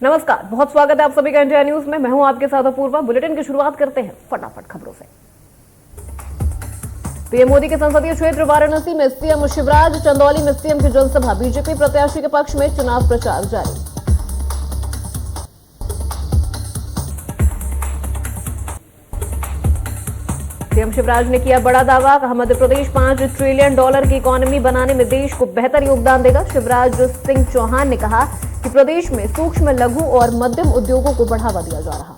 नमस्कार, बहुत स्वागत है आप सभी का इंडिया न्यूज में। मैं हूं आपके साथ अपूर्वा। बुलेटिन की शुरुआत करते हैं फटाफट खबरों से। पीएम मोदी के संसदीय क्षेत्र वाराणसी में सीएम शिवराज, चंदौली में सीएम की जनसभा, बीजेपी प्रत्याशी के पक्ष में चुनाव प्रचार जारी। सीएम शिवराज ने किया बड़ा दावा, कहा मध्य प्रदेश $5 ट्रिलियन की इकोनॉमी बनाने में देश को बेहतर योगदान देगा। शिवराज सिंह चौहान ने कहा कि प्रदेश में सूक्ष्म, लघु और मध्यम उद्योगों को बढ़ावा दिया जा रहा।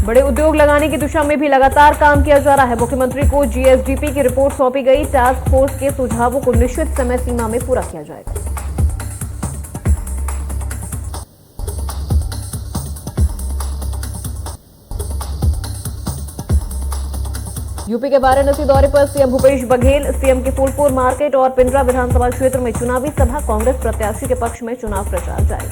बड़े उद्योग लगाने की दिशा में भी लगातार काम किया जा रहा है। मुख्यमंत्री को जीएसडीपी की रिपोर्ट सौंपी गई। टास्क फोर्स के सुझावों को निश्चित समय सीमा में पूरा किया जाएगा। यूपी के वाराणसी दौरे पर सीएम भूपेश बघेल, सीएम के फूलपुर मार्केट और पिंडरा विधानसभा क्षेत्र में चुनावी सभा, कांग्रेस प्रत्याशी के पक्ष में चुनाव प्रचार जारी।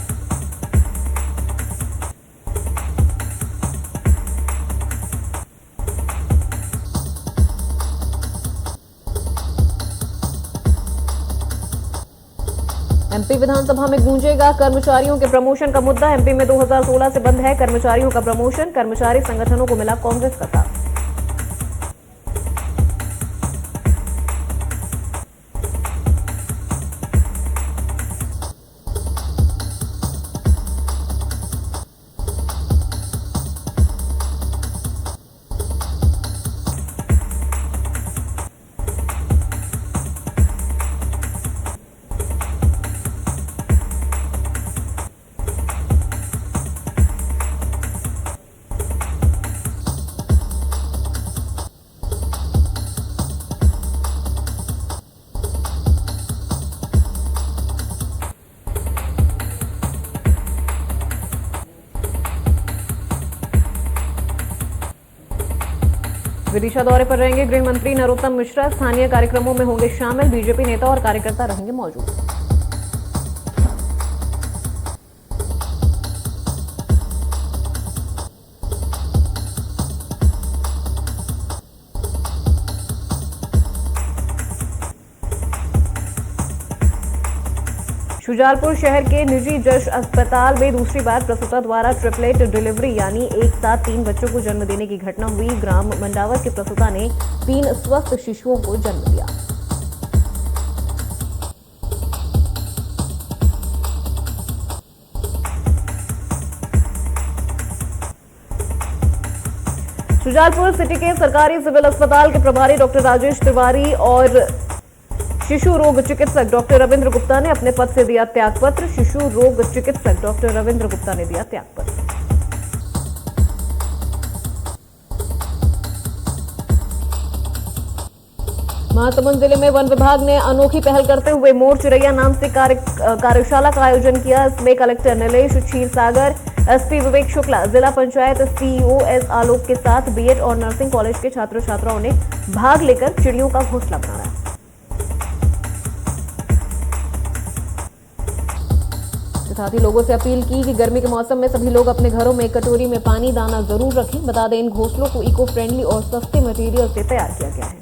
एमपी विधानसभा में गूंजेगा कर्मचारियों के प्रमोशन का मुद्दा। एमपी में 2016 से बंद है कर्मचारियों का प्रमोशन। कर्मचारी संगठनों को मिला कांग्रेस का साथ। विदिशा दौरे पर रहेंगे गृह मंत्री नरोत्तम मिश्रा। स्थानीय कार्यक्रमों में होंगे शामिल। बीजेपी नेता और कार्यकर्ता रहेंगे मौजूद। शुजालपुर शहर के निजी जश अस्पताल में दूसरी बार प्रसूता द्वारा ट्रिपलेट डिलीवरी यानी एक साथ 3 बच्चों को जन्म देने की घटना हुई। ग्राम मंडावर के प्रसूता ने 3 स्वस्थ शिशुओं को जन्म दिया। शुजालपुर सिटी के सरकारी सिविल अस्पताल के प्रभारी डॉक्टर राजेश तिवारी और शिशु रोग चिकित्सक डॉक्टर रविंद्र गुप्ता ने अपने पद से दिया त्यागपत्र। शिशु रोग चिकित्सक डॉक्टर रविंद्र गुप्ता ने दिया त्यागपत्र। महासमुंद जिले में वन विभाग ने अनोखी पहल करते हुए मोर चिरैया नाम से कार्यशाला का आयोजन किया। इसमें कलेक्टर नीलेश क्षीरसागर, एसपी विवेक शुक्ला, जिला पंचायत सीईओ एस आलोक के साथ बीएड और नर्सिंग कॉलेज के छात्र छात्राओं ने भाग लेकर चिड़ियों का घोंसला बनाया। साथ ही लोगों से अपील की कि गर्मी के मौसम में सभी लोग अपने घरों में एक कटोरी में पानी दाना जरूर रखें। बता दें, इन घोंसलों को इको फ्रेंडली और सस्ते मटेरियल से तैयार किया गया है।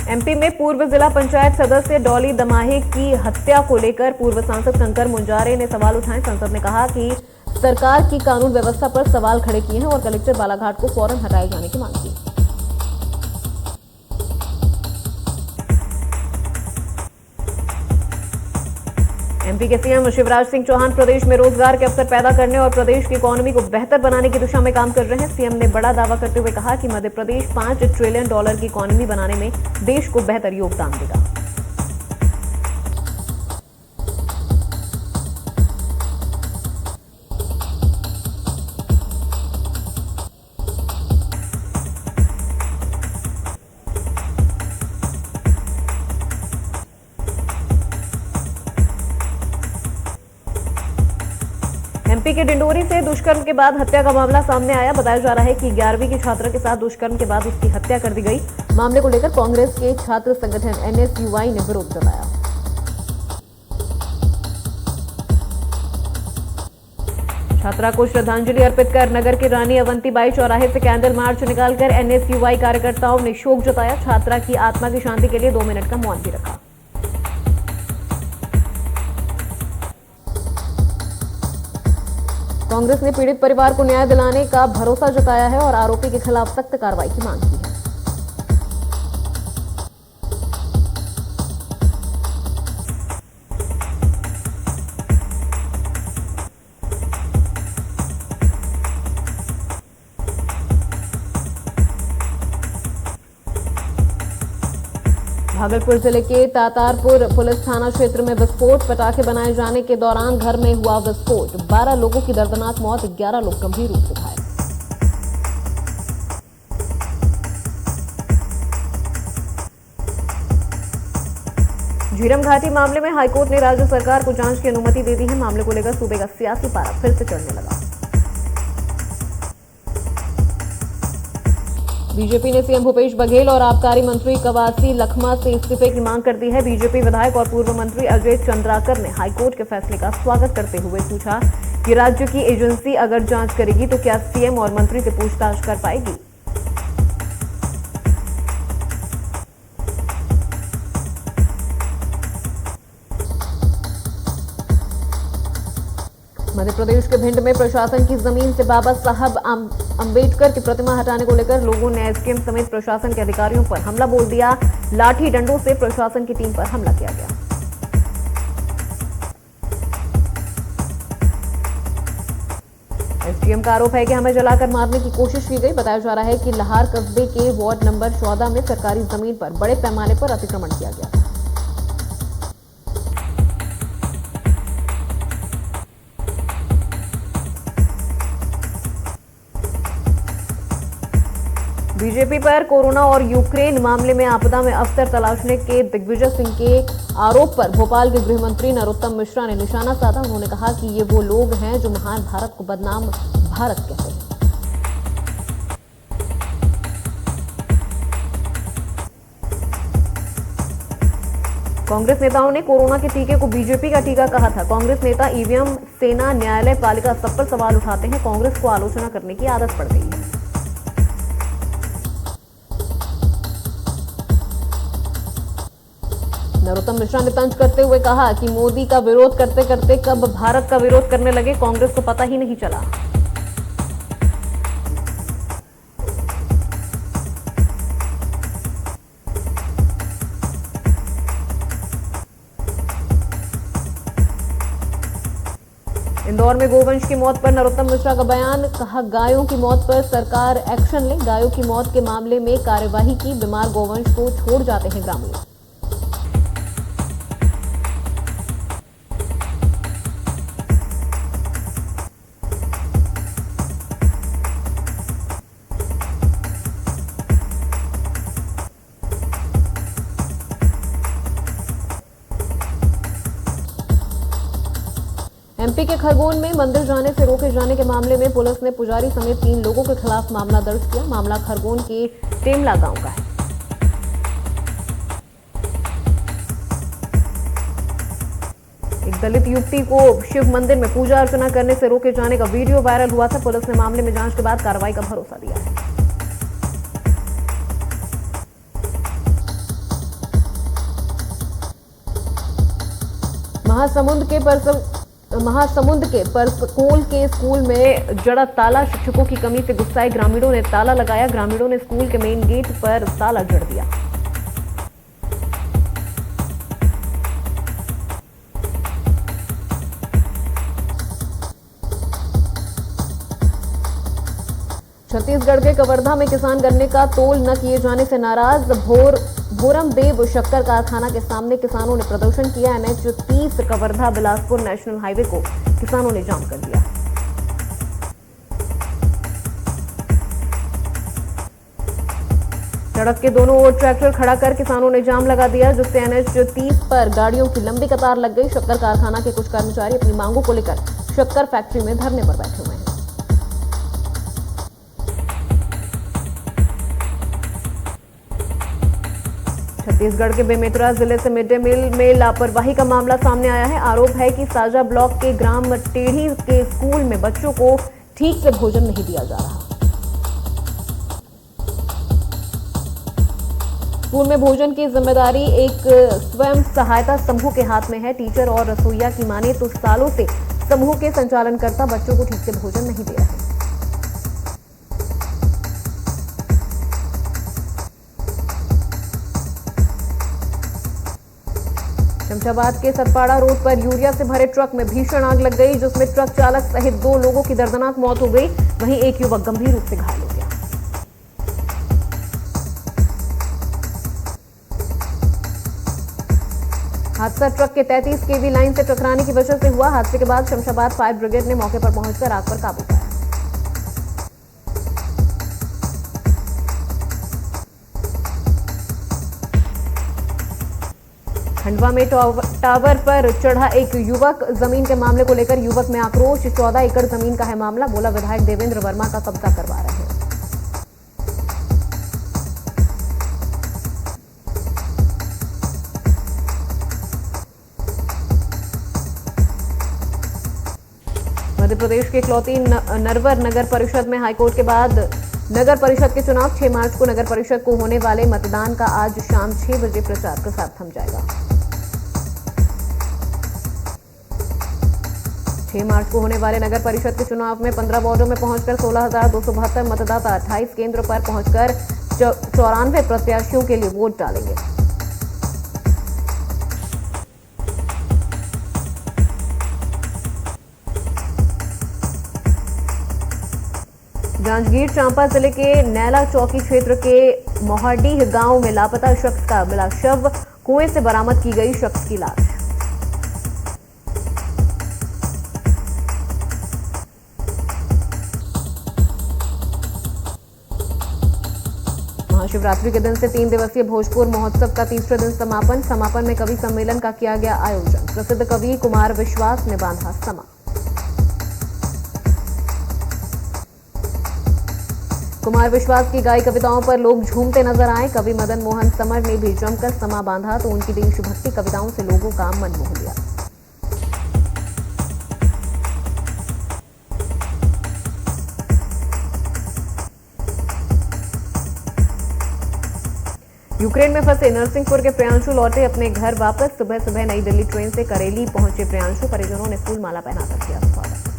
एमपी में पूर्व जिला पंचायत सदस्य डॉली दमाहे की हत्या को लेकर पूर्व सांसद शंकर मुंजारे ने सवाल उठाए। सांसद ने कहा कि सरकार की कानून व्यवस्था पर सवाल खड़े किए हैं और कलेक्टर बालाघाट को फौरन हटाए जाने की मांग की। एमपी के सीएम शिवराज सिंह चौहान प्रदेश में रोजगार के अवसर पैदा करने और प्रदेश की इकोनॉमी को बेहतर बनाने की दिशा में काम कर रहे हैं। सीएम ने बड़ा दावा करते हुए कहा कि मध्य प्रदेश $5 ट्रिलियन की इकोनॉमी बनाने में देश को बेहतर योगदान देगा। एमपी के डिंडोरी से दुष्कर्म के बाद हत्या का मामला सामने आया। बताया जा रहा है कि 11वीं की छात्रा के साथ दुष्कर्म के बाद उसकी हत्या कर दी गई। मामले को लेकर कांग्रेस के छात्र संगठन एनएसयूआई ने विरोध जताया। छात्रा को श्रद्धांजलि अर्पित कर नगर की रानी अवंतीबाई चौराहे से कैंडल मार्च निकालकर एनएसयूआई कार्यकर्ताओं ने शोक जताया। छात्रा की आत्मा की शांति के लिए 2 मिनट का मौन भी रखा। कांग्रेस ने पीड़ित परिवार को न्याय दिलाने का भरोसा जताया है और आरोपी के खिलाफ सख्त कार्रवाई की मांग की है। भागलपुर जिले के तातारपुर पुलिस थाना क्षेत्र में विस्फोट। पटाखे बनाए जाने के दौरान घर में हुआ विस्फोट। 12 लोगों की दर्दनाक मौत, 11 लोग गंभीर रूप से घायल। झीरम घाटी मामले में हाईकोर्ट ने राज्य सरकार को जांच की अनुमति दे दी है। मामले को लेकर सूबे का सियासी पारा फिर से चढ़ने लगा। बीजेपी ने सीएम भूपेश बघेल और आबकारी मंत्री कवासी लखमा से इस्तीफे की मांग कर दी है। बीजेपी विधायक और पूर्व मंत्री अजय चंद्राकर ने हाईकोर्ट के फैसले का स्वागत करते हुए पूछा कि राज्य की एजेंसी अगर जांच करेगी तो क्या सीएम और मंत्री से पूछताछ कर पाएगी। मध्य प्रदेश के भिंड में प्रशासन की जमीन से बाबा साहब अंबेडकर की प्रतिमा हटाने को लेकर लोगों ने एसडीएम समेत प्रशासन के अधिकारियों पर हमला बोल दिया। लाठी डंडों से प्रशासन की टीम पर हमला किया गया। एसडीएम का आरोप है कि हमें जलाकर मारने की कोशिश की गई। बताया जा रहा है कि लहार कस्बे के वार्ड नंबर 14 में सरकारी जमीन पर बड़े पैमाने पर अतिक्रमण किया गया। बीजेपी पर कोरोना और यूक्रेन मामले में आपदा में अवसर तलाशने के दिग्विजय सिंह के आरोप पर भोपाल के गृह मंत्री नरोत्तम मिश्रा ने निशाना साधा। उन्होंने कहा कि ये वो लोग हैं जो महान भारत को बदनाम भारत कहते हैं। कांग्रेस नेताओं ने कोरोना के टीके को बीजेपी का टीका कहा था। कांग्रेस नेता ईवीएम, सेना, न्यायालय, पालिका सब पर सवाल उठाते हैं। कांग्रेस को आलोचना करने की आदत पड़ गई है। नरोत्तम मिश्रा ने तंज करते हुए कहा कि मोदी का विरोध करते करते कब भारत का विरोध करने लगे, कांग्रेस को पता ही नहीं चला। इंदौर में गोवंश की मौत पर नरोत्तम मिश्रा का बयान। कहा, गायों की मौत पर सरकार एक्शन ले। गायों की मौत के मामले में कार्यवाही की। बीमार गोवंश को छोड़ जाते हैं ग्रामीण। एमपी के खरगोन में मंदिर जाने से रोके जाने के मामले में पुलिस ने पुजारी समेत 3 लोगों के खिलाफ मामला दर्ज किया। मामला खरगोन के टेमला गांव का है। एक दलित युवती को शिव मंदिर में पूजा अर्चना करने से रोके जाने का वीडियो वायरल हुआ था। पुलिस ने मामले में जांच के बाद कार्रवाई का भरोसा दिया है। महासमुंद के परसकोल के स्कूल में जड़ा ताला। शिक्षकों की कमी से गुस्साए ग्रामीणों ने ताला लगाया। ग्रामीणों ने स्कूल के मेन गेट पर ताला जड़ दिया। छत्तीसगढ़ के कवर्धा में किसान गन्ने का तोल न किए जाने से नाराज। भोरमदेव शक्कर कारखाना के सामने किसानों ने प्रदर्शन किया। NH 30 Kawardha Bilaspur national highway को किसानों ने जाम कर दिया। सड़क के दोनों ओर ट्रैक्टर खड़ा कर किसानों ने जाम लगा दिया, जिससे एनएच 30 पर गाड़ियों की लंबी कतार लग गई। शक्कर कारखाना के कुछ कर्मचारी अपनी मांगों को लेकर शक्कर फैक्ट्री में धरने पर बैठे हुए हैं। छत्तीसगढ़ के बेमेतरा जिले से मिड डे मील में लापरवाही का मामला सामने आया है। आरोप है कि साजा ब्लॉक के ग्राम टेढ़ी के स्कूल में बच्चों को ठीक से भोजन नहीं दिया जा रहा। स्कूल में भोजन की जिम्मेदारी एक स्वयं सहायता समूह के हाथ में है। टीचर और रसोइया की माने तो सालों से समूह के संचालनकर्ता बच्चों को ठीक से भोजन नहीं दे रहे। शमशाबाद के सतपाड़ा रोड पर यूरिया से भरे ट्रक में भीषण आग लग गई, जिसमें ट्रक चालक सहित 2 लोगों की दर्दनाक मौत हो गई। वहीं एक युवक गंभीर रूप से घायल हो गया। हादसा ट्रक के 33 केवी लाइन से टकराने की वजह से हुआ। हादसे के बाद शमशाबाद फायर ब्रिगेड ने मौके पर पहुंचकर आग पर काबू पाया। खंडवा में टावर पर चढ़ा एक युवक, जमीन के मामले को लेकर युवक में आक्रोश। 14 एकड़ जमीन का है मामला, बोला विधायक देवेंद्र वर्मा का कब्जा करवा रहे हैं। मध्य प्रदेश के इकलौती नरवर नगर परिषद में हाईकोर्ट के बाद नगर परिषद के चुनाव 6 मार्च को नगर परिषद को होने वाले मतदान का आज शाम 6 बजे प्रचार प्रसार थम जाएगा। 6 मार्च को होने वाले नगर परिषद के चुनाव में 15 वार्डों में पहुंचकर 16,272 मतदाता 28 केंद्र पर पहुंचकर 94 प्रत्याशियों के लिए वोट डालेंगे। जांजगीर चांपा जिले के नैला चौकी क्षेत्र के मोहाडीह गांव में लापता शख्स का मिला शव, कुएं से बरामद की गई शख्स की लाश। महाशिवरात्रि के दिन से 3 दिवसीय भोजपुर महोत्सव का तीसरे दिन समापन में कवि सम्मेलन का किया गया आयोजन। प्रसिद्ध कवि कुमार विश्वास ने बांधा समा। कुमार विश्वास की गाई कविताओं पर लोग झूमते नजर आए। कवि मदन मोहन समर ने भी जमकर समा बांधा तो उनकी देशभक्ति कविताओं से लोगों का मन मोह लिया। यूक्रेन में फंसे नरसिंहपुर के प्रियांशु लौटे अपने घर वापस। सुबह सुबह नई दिल्ली ट्रेन से करेली पहुंचे प्रियांशु, परिजनों ने फूल माला पहनाकर किया स्वागत।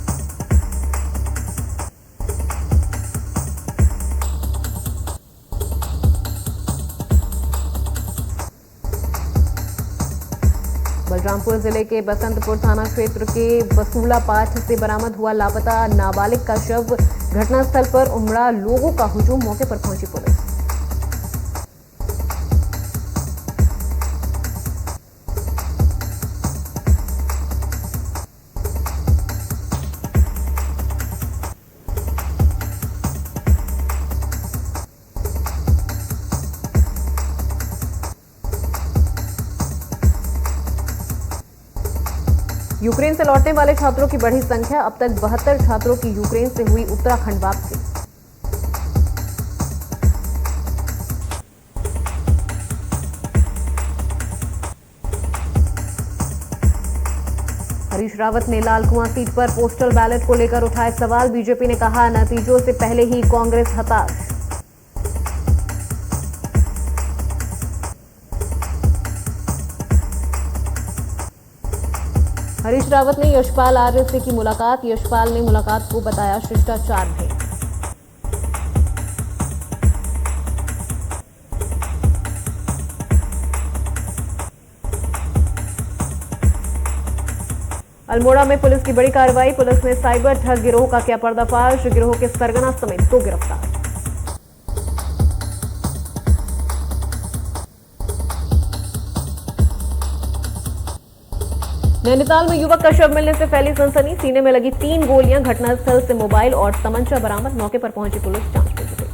बलरामपुर जिले के बसंतपुर थाना क्षेत्र के बसूला पाठ से बरामद हुआ लापता नाबालिग का शव। घटनास्थल पर उमड़ा लोगों का हुजूम, मौके पर पहुंची पुलिस। यूक्रेन से लौटने वाले छात्रों की बढ़ी संख्या, अब तक 72 छात्रों की यूक्रेन से हुई उत्तराखंड वापसी। हरीश रावत ने लाल कुआं सीट पर पोस्टल बैलेट को लेकर उठाए सवाल। बीजेपी ने कहा नतीजों से पहले ही कांग्रेस हताश। हरीश रावत ने यशपाल आर्य से की मुलाकात। यशपाल ने मुलाकात को बताया शिष्टाचार भेंट। अल्मोड़ा में पुलिस की बड़ी कार्रवाई। पुलिस ने साइबर ठग गिरोह का किया पर्दाफाश। गिरोह के सरगना समेत 2 गिरफ्तार। नैनीताल में युवक का शव मिलने से फैली सनसनी। सीने में लगी 3 गोलियां। घटनास्थल से मोबाइल और तमंचा बरामद। मौके पर पहुंची पुलिस जांच में जुटी।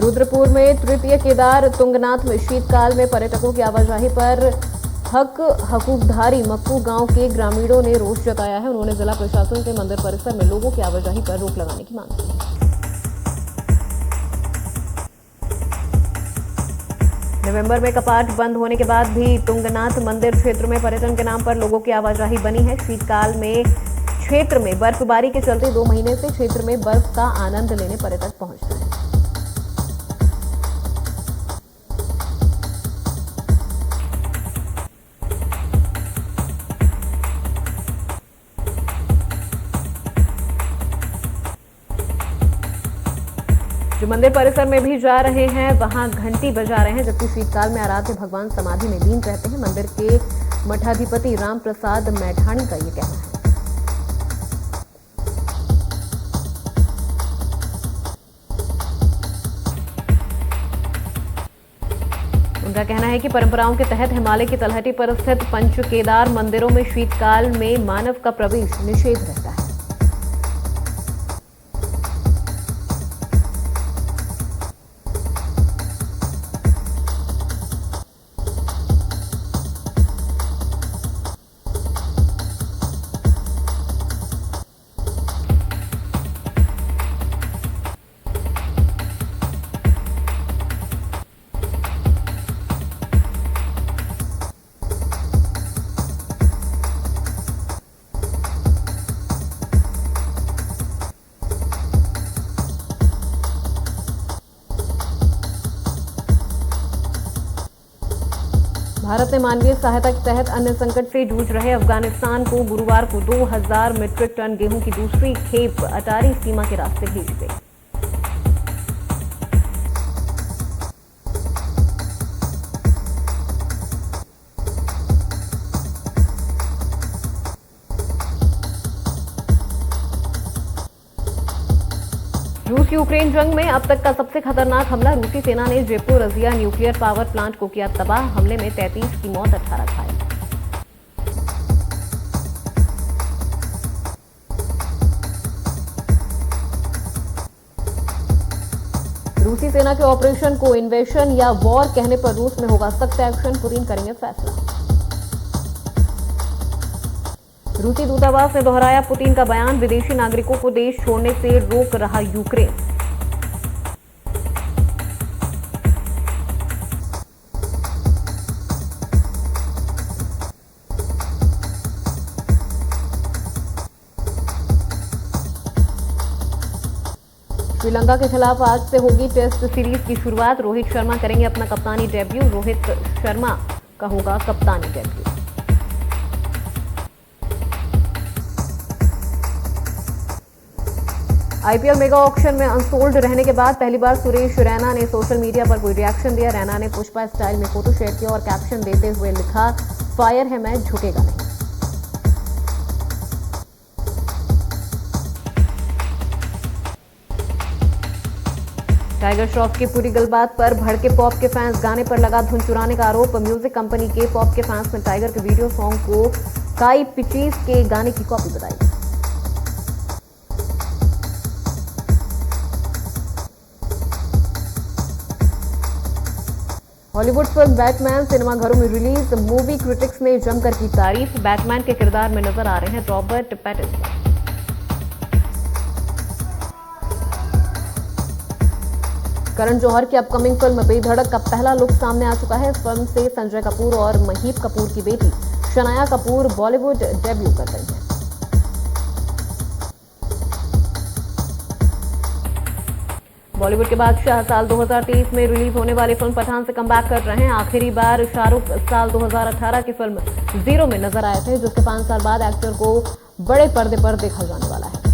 रुद्रपुर में तृतीय केदार तुंगनाथ में शीतकाल में पर्यटकों की आवाजाही पर हकूकधारी मक्कू गांव के ग्रामीणों ने रोष जताया है। उन्होंने जिला प्रशासन से मंदिर परिसर में लोगों की आवाजाही पर रोक लगाने की मांग की। नवंबर में कपाट बंद होने के बाद भी तुंगनाथ मंदिर क्षेत्र में पर्यटन के नाम पर लोगों की आवाजाही बनी है। शीतकाल में क्षेत्र में बर्फबारी के चलते 2 महीने से क्षेत्र में बर्फ का आनंद लेने पर्यटक पहुंच रहे हैं। जो मंदिर परिसर में भी जा रहे हैं वहां घंटी बजा रहे हैं, जबकि शीतकाल में आराध्य भगवान समाधि में लीन रहते हैं। मंदिर के मठाधिपति राम प्रसाद मैठाणी का ये कहना है। उनका कहना है कि परंपराओं के तहत हिमालय की तलहटी पर स्थित पंच केदार मंदिरों में शीतकाल में मानव का प्रवेश निषेध रहता है। भारत ने मानवीय सहायता के तहत अन्य संकट से जूझ रहे अफगानिस्तान को गुरुवार को 2000 मीट्रिक टन गेहूं की दूसरी खेप अटारी सीमा के रास्ते भेज गई। रूस यूक्रेन जंग में अब तक का सबसे खतरनाक हमला। रूसी सेना ने जेपोरोजिया न्यूक्लियर पावर प्लांट को किया तबाह। हमले में 33 की मौत, 18 घायल। रूसी सेना के ऑपरेशन को इन्वेशन या वॉर कहने पर रूस में होगा सख्त एक्शन, पुतिन करेंगे फैसला। रूसी दूतावास ने दोहराया पुतिन का बयान, विदेशी नागरिकों को देश छोड़ने से रोक रहा यूक्रेन। श्रीलंका के खिलाफ आज से होगी टेस्ट सीरीज की शुरुआत। रोहित शर्मा करेंगे अपना कप्तानी डेब्यू। रोहित शर्मा का होगा कप्तानी डेब्यू। आईपीएल मेगा ऑक्शन में अनसोल्ड रहने के बाद पहली बार सुरेश रैना ने सोशल मीडिया पर कोई रिएक्शन दिया। रैना ने पुष्पा स्टाइल में फोटो शेयर किया और कैप्शन देते हुए लिखा, फायर है मैं झुकेगा नहीं। टाइगर श्रॉफ की पूरी गलबात पर भड़के पॉप के फैंस। गाने पर लगा धुन चुराने का आरोप। म्यूजिक कंपनी के पॉप के फैंस ने टाइगर के वीडियो सॉन्ग को काई पिचीज के गाने की कॉपी बताई। हॉलीवुड फिल्म बैटमैन सिनेमाघरों में रिलीज। मूवी क्रिटिक्स ने जमकर की तारीफ। बैटमैन के किरदार में नजर आ रहे हैं रॉबर्ट पैटिंसन। करण जौहर की अपकमिंग फिल्म बेधड़क का पहला लुक सामने आ चुका है। इस फिल्म से संजय कपूर और महीप कपूर की बेटी शनाया कपूर बॉलीवुड डेब्यू कर रही हैं। बॉलीवुड के बादशाह साल 2023 में रिलीज होने वाली फिल्म पठान से कमबैक कर रहे हैं। आखिरी बार शाहरुख साल 2018 की फिल्म जीरो में नजर आए थे, जिसके 5 साल बाद एक्टर को बड़े पर्दे पर देखा जाने वाला है।